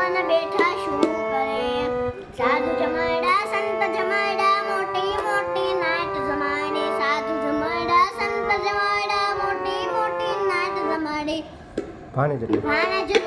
જમવાના બેઠા શું કરે? સાધુ જમાડા સંત જમાડા મોટી મોટી નાટ જમાડે. સાધુ જમાડા સંત જમાડા મોટી મોટી નાટ જમાડે. ભાણે જેટલું ભાણે જેટલું